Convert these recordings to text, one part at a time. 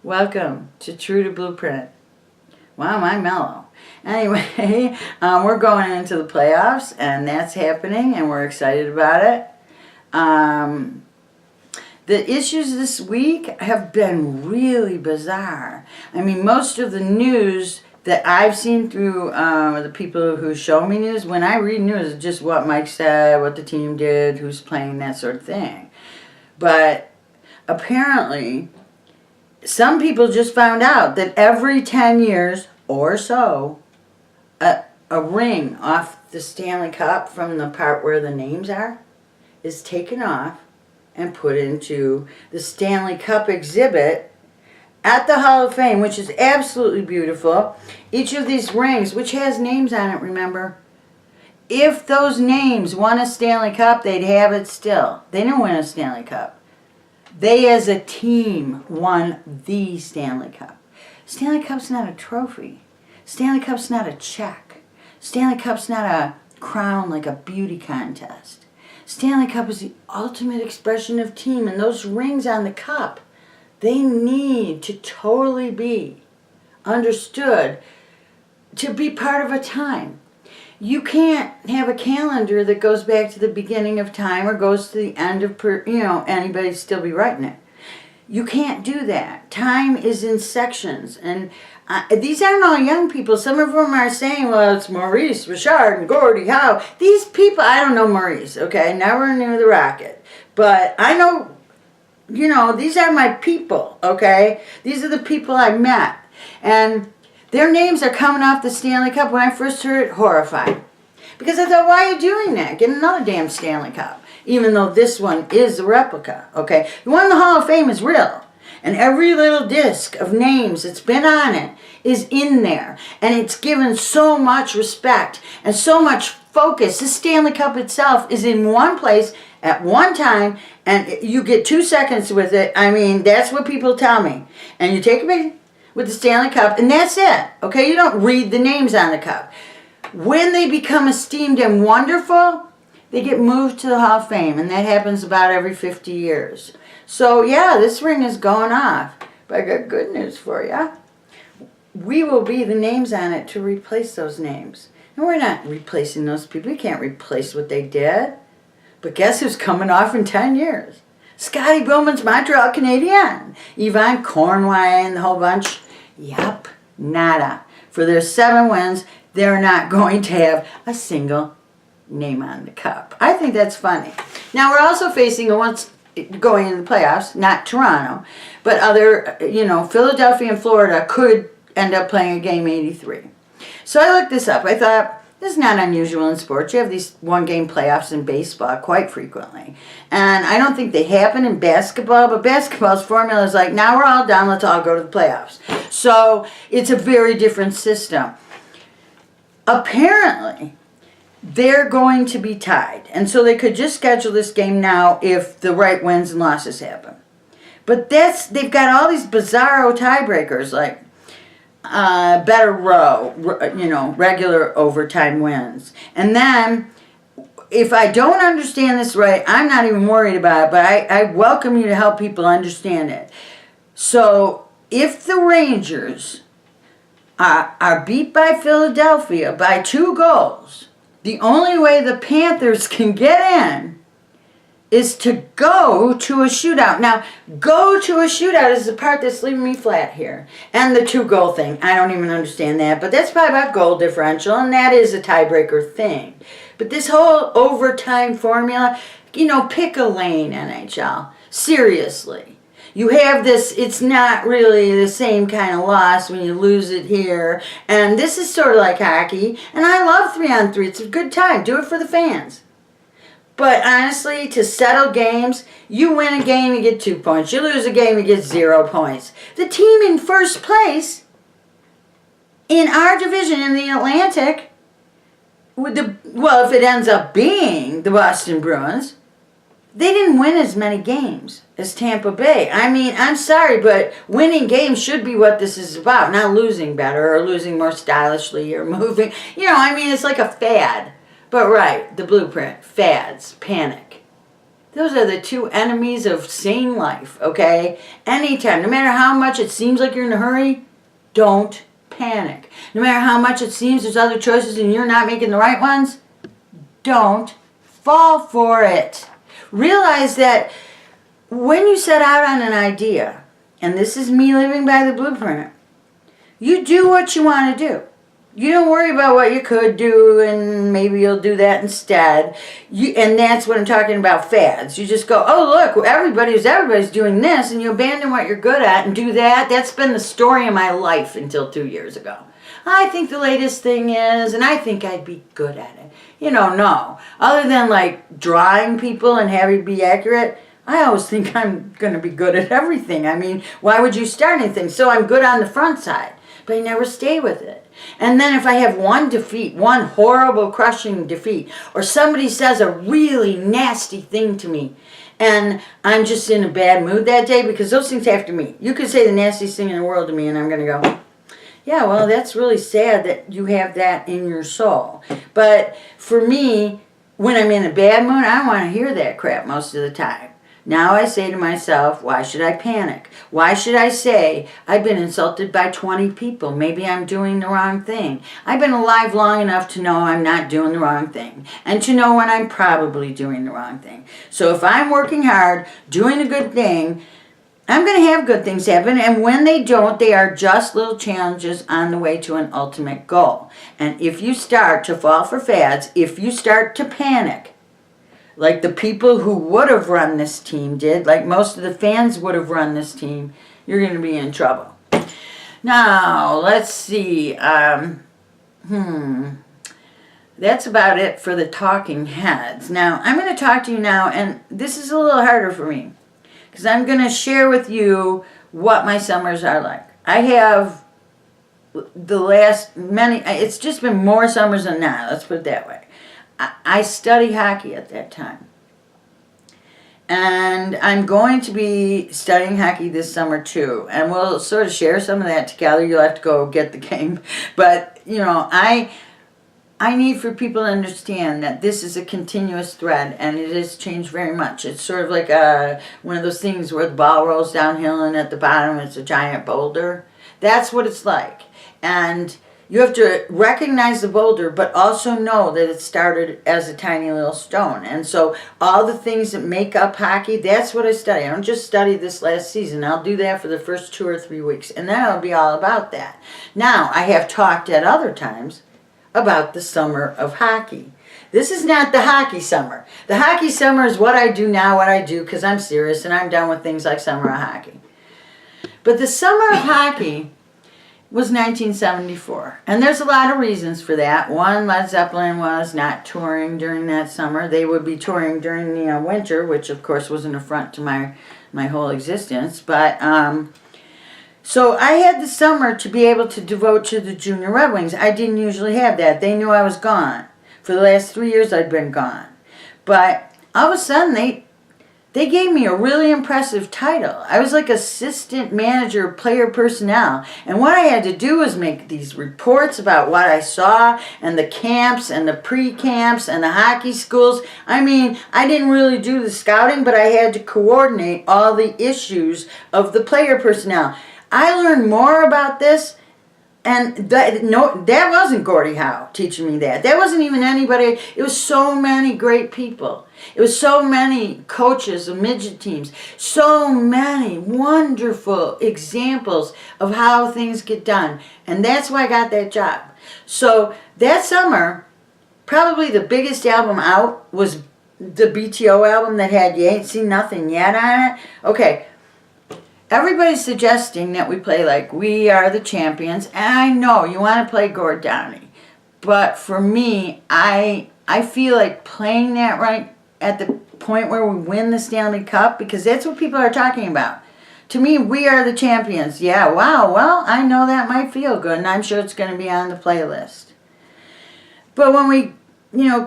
Welcome to True to Blueprint. Wow, I'm mellow. Anyway, we're going into the playoffs, and that's happening, and we're excited about it. The issues this week have been really bizarre. I mean, most of the news that I've seen through the people who show me news, when I read news, it's just what Mike said, what the team did, who's playing, that sort of thing. But apparently, some people just found out that every 10 years or so, a ring off the Stanley Cup from the part where the names are is taken off and put into the Stanley Cup exhibit at the Hall of Fame, which is absolutely beautiful. Each of these rings, which has names on it, remember? If those names won a Stanley Cup, they'd have it still. They didn't win a Stanley Cup. They, as a team, won the Stanley Cup. Stanley Cup's not a trophy. Stanley Cup's not a check. Stanley Cup's not a crown like a beauty contest. Stanley Cup is the ultimate expression of team, and those rings on the cup, they need to totally be understood to be part of a time. You can't have a calendar that goes back to the beginning of time or goes to the end of, anybody still be writing it. You can't do that. Time is in sections. And these aren't all young people. Some of them are saying, well, it's Maurice, Richard, and Gordie Howe. These people, I don't know Maurice, okay? Never knew the Rocket. But I know, these are my people, okay? These are the people I met. And their names are coming off the Stanley Cup. When I first heard it, horrified. Because I thought, why are you doing that? Get another damn Stanley Cup. Even though this one is a replica, okay? The one in the Hall of Fame is real. And every little disc of names that's been on it is in there. And it's given so much respect and so much focus. The Stanley Cup itself is in one place at one time, and you get 2 seconds with it. I mean, that's what people tell me. And you take a picture with the Stanley Cup, and that's it. Okay, you don't read the names on the cup. When they become esteemed and wonderful, they get moved to the Hall of Fame, and that happens about every 50 years. So, yeah, this ring is going off. But I got good news for you. We will be the names on it to replace those names. And we're not replacing those people. We can't replace what they did. But guess who's coming off in 10 years? Scotty Bowman's Montreal Canadiens. Yvonne Cornwine, the whole bunch. Yup, nada. For their 7 wins, they're not going to have a single name on the cup. I think that's funny. Now, we're also facing going into the playoffs, not Toronto, but other, Philadelphia and Florida could end up playing a game 83. So I looked this up. I thought, this is not unusual in sports. You have these one-game playoffs in baseball quite frequently. And I don't think they happen in basketball, but basketball's formula is like, now we're all done, let's all go to the playoffs. So it's a very different system. Apparently, they're going to be tied. And so they could just schedule this game now if the right wins and losses happen. But they've got all these bizarro tiebreakers, like better row, regular overtime wins. And then, if I don't understand this right, I'm not even worried about it, but I welcome you to help people understand it. So, if the Rangers are beat by Philadelphia by 2 goals, the only way the Panthers can get in is to go to a shootout. Now, go to a shootout is the part that's leaving me flat here. And the 2-goal thing, I don't even understand that. But that's probably about goal differential, and that is a tiebreaker thing. But this whole overtime formula, pick a lane, NHL. Seriously. You have this, it's not really the same kind of loss when you lose it here. And this is sort of like hockey. And I love 3-on-3. It's a good time. Do it for the fans. But honestly, to settle games, you win a game, you get 2 points. You lose a game, you get 0 points. The team in first place in our division in the Atlantic, if it ends up being the Boston Bruins, they didn't win as many games as Tampa Bay. I mean, I'm sorry, but winning games should be what this is about, not losing better or losing more stylishly or moving. It's like a fad. But right, the blueprint, fads, panic. Those are the two enemies of sane life, okay? Anytime, no matter how much it seems like you're in a hurry, don't panic. No matter how much it seems there's other choices and you're not making the right ones, don't fall for it. Realize that when you set out on an idea, and this is me living by the blueprint, you do what you want to do. You don't worry about what you could do and maybe you'll do that instead. And that's what I'm talking about, fads. You just go, oh look, everybody's doing this, and you abandon what you're good at and do that. That's been the story of my life until 2 years ago. I think the latest thing is, and I think I'd be good at it. No. Other than like drawing people and having it be accurate, I always think I'm going to be good at everything. I mean, why would you start anything? So I'm good on the front side, but I never stay with it. And then if I have one defeat, one horrible, crushing defeat, or somebody says a really nasty thing to me, and I'm just in a bad mood that day, because those things have to meet. You could say the nastiest thing in the world to me, and I'm going to go, yeah, well, that's really sad that you have that in your soul. But for me, when I'm in a bad mood, I don't want to hear that crap most of the time. Now I say to myself, why should I panic? Why should I say, I've been insulted by 20 people. Maybe I'm doing the wrong thing. I've been alive long enough to know I'm not doing the wrong thing, and to know when I'm probably doing the wrong thing. So if I'm working hard, doing a good thing, I'm going to have good things happen, and when they don't, they are just little challenges on the way to an ultimate goal. And if you start to fall for fads, if you start to panic, like the people who would have run this team did, like most of the fans would have run this team, you're going to be in trouble. Now, let's see. That's about it for the talking heads. Now, I'm going to talk to you now, and this is a little harder for me, because I'm going to share with you what my summers are like. I have the last many, it's just been more summers than not, let's put it that way. I study hockey at that time. And I'm going to be studying hockey this summer too. And we'll sort of share some of that together. You'll have to go get the game. But, I need for people to understand that this is a continuous thread, and it has changed very much. It's sort of like one of those things where the ball rolls downhill and at the bottom it's a giant boulder. That's what it's like. And you have to recognize the boulder, but also know that it started as a tiny little stone. And so all the things that make up hockey, that's what I study. I don't just study this last season. I'll do that for the first 2 or 3 weeks, and then I'll be all about that. Now, I have talked at other times about the summer of hockey. This is not the hockey summer. The hockey summer is what I do now, what I do, because I'm serious, and I'm done with things like summer of hockey. But the summer of hockey was 1974. And there's a lot of reasons for that. One, Led Zeppelin was not touring during that summer. They would be touring during the winter, which of course was an affront to my whole existence. But so I had the summer to be able to devote to the Junior Red Wings. I didn't usually have that. They knew I was gone. For the last 3 years I'd been gone. But all of a sudden they gave me a really impressive title. I was like assistant manager of player personnel. And what I had to do was make these reports about what I saw, and the camps and the pre-camps and the hockey schools. I mean, I didn't really do the scouting, but I had to coordinate all the issues of the player personnel. I learned more about this. And that wasn't Gordie Howe teaching me that. That wasn't even anybody. It was so many great people. It was so many coaches of midget teams. So many wonderful examples of how things get done. And that's why I got that job. So that summer, probably the biggest album out was the BTO album that had You Ain't Seen Nothing Yet on it. Okay. Everybody's suggesting that we play like We Are the Champions, and I know you want to play Gord Downie, but for me, I feel like playing that right at the point where we win the Stanley Cup, because that's what people are talking about. To me, We Are the Champions. Yeah, wow, well, I know that might feel good, and I'm sure it's going to be on the playlist. But when we,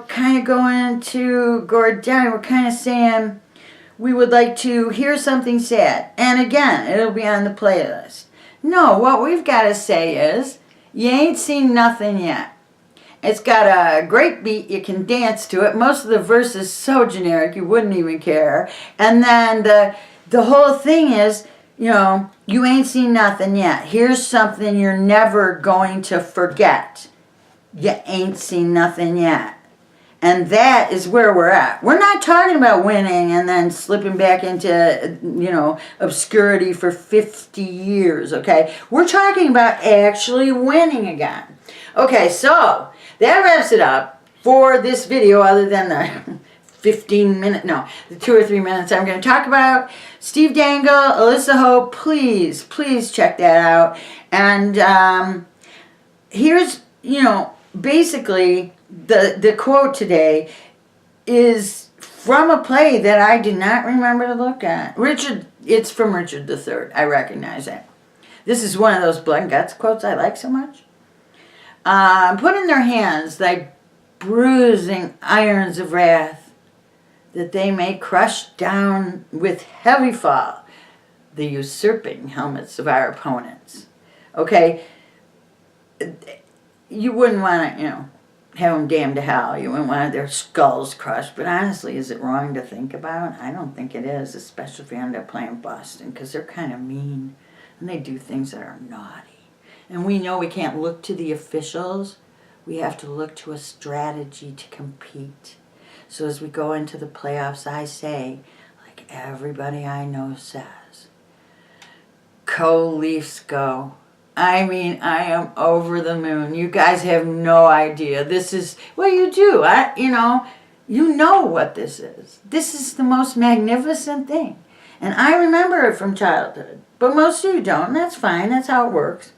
kind of go into Gord Downie, we're kind of saying, we would like to hear something sad. And again, it'll be on the playlist. No, what we've got to say is, you ain't seen nothing yet. It's got a great beat. You can dance to it. Most of the verse is so generic you wouldn't even care. And then the whole thing is, you know, you ain't seen nothing yet. Here's something you're never going to forget. You ain't seen nothing yet. And that is where we're at. We're not talking about winning and then slipping back into, you know, obscurity for 50 years, okay? We're talking about actually winning again. Okay, so that wraps it up for this video, other than the the 2 or 3 minutes I'm going to talk about. Steve Dangle, Alyssa Hope, please check that out. And here's, you know, basically the quote today is from a play that I did not remember to look at. It's from Richard III. I recognize it. This is one of those blood and guts quotes I like so much. Put in their hands thy bruising irons of wrath, that they may crush down with heavy fall the usurping helmets of our opponents. Okay? You wouldn't want to, you know, have them damned to hell. You wouldn't want their skulls crushed. But honestly, is it wrong to think about? I don't think it is, especially if you end up playing Boston, because they're kind of mean, and they do things that are naughty. And we know we can't look to the officials. We have to look to a strategy to compete. So as we go into the playoffs, I say, like everybody I know says, go Leafs, go. I mean, I am over the moon. You guys have no idea. This is, well, you do. You know what this is. This is the most magnificent thing. And I remember it from childhood. But most of you don't, and that's fine. That's how it works.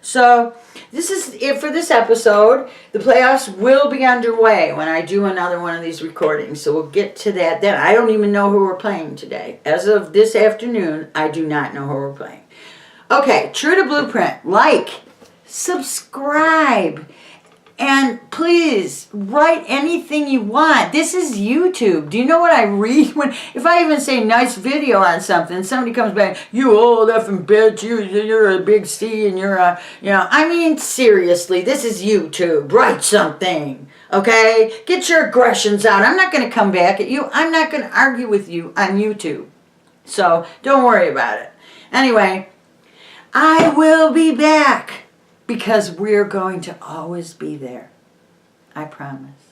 So this is it for this episode. The playoffs will be underway when I do another one of these recordings. So we'll get to that then. I don't even know who we're playing today. As of this afternoon, I do not know who we're playing. Okay, true to blueprint. Like, subscribe, and please write anything you want. This is YouTube. Do you know what I read if I even say nice video on something? Somebody comes back, you old effing bitch, you're a big C, and you're a, you know. I mean, seriously, this is YouTube. Write something, okay? Get your aggressions out. I'm not going to come back at you. I'm not going to argue with you on YouTube. So don't worry about it. Anyway, I will be back, because we're going to always be there. I promise.